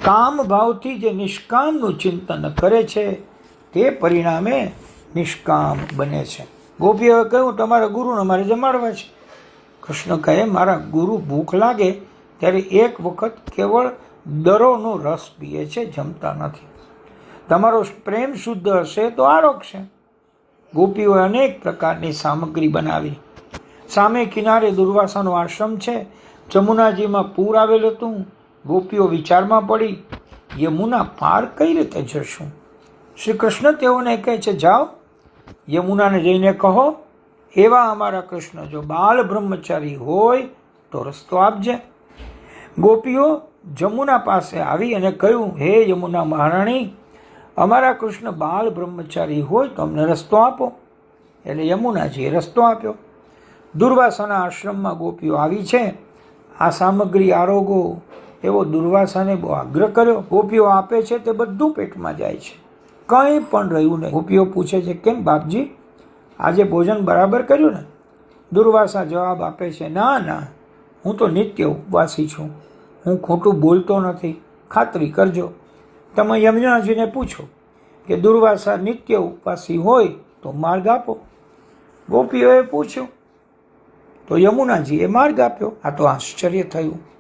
કામ ભાવથી જે નિષ્કામનું ચિંતન કરે છે તે પરિણામે નિષ્કામ બને છે. ગોપીઓએ કહ્યું, તમારા ગુરુને મારે જમાડવા છે. કૃષ્ણ કહે, મારા ગુરુ ભૂખ લાગે ત્યારે એક વખત કેવળ દરોનો રસ પીએ છે, જમતા નથી. તમારો પ્રેમ શુદ્ધ હશે તો આરોગશે. ગોપીઓએ અનેક પ્રકારની સામગ્રી બનાવી. સામે કિનારે દુર્વાસાનો આશ્રમ છે. જમુનાજીમાં પૂર આવેલું હતું. ગોપીઓ વિચારમાં પડી, યમુના પાર કઈ રીતે જશું? શ્રી કૃષ્ણ તેઓને કહે છે, જાઓ યમુનાને જઈને કહો, એવા અમારા કૃષ્ણ જો બાલ બ્રહ્મચારી હોય તો રસ્તો આપજે. ગોપીઓ જમુના પાસે આવી અને કહ્યું, હે યમુના મહારાણી, અમારા કૃષ્ણ બાલ બ્રહ્મચારી હોય તો અમને રસ્તો આપો. એટલે યમુનાજીએ રસ્તો આપ્યો. દુર્વાસાના આશ્રમમાં ગોપીઓ આવી છે. આ સામગ્રી આરોગો એવો દુર્વાસાને બહુ આગ્રહ કર્યો. ગોપીઓ આપે છે તે બધું પેટમાં જાય છે, કંઈ પણ રહ્યું નહીં. ગોપીઓ પૂછે છે, કેમ બાપજી, આજે ભોજન બરાબર કર્યું ને? દુર્વાસા જવાબ આપે છે, ના ના, હું તો નિત્ય ઉપવાસી છું, હું ખોટું બોલતો નથી, ખાતરી કરજો. તમે યમુનાજીને પૂછો કે દુર્વાસા નિત્ય ઉપવાસી હોય તો માર્ગ આપો. ગોપીઓએ પૂછ્યું તો યમુનાજીએ માર્ગ આપ્યો. આ તો આશ્ચર્ય થયું.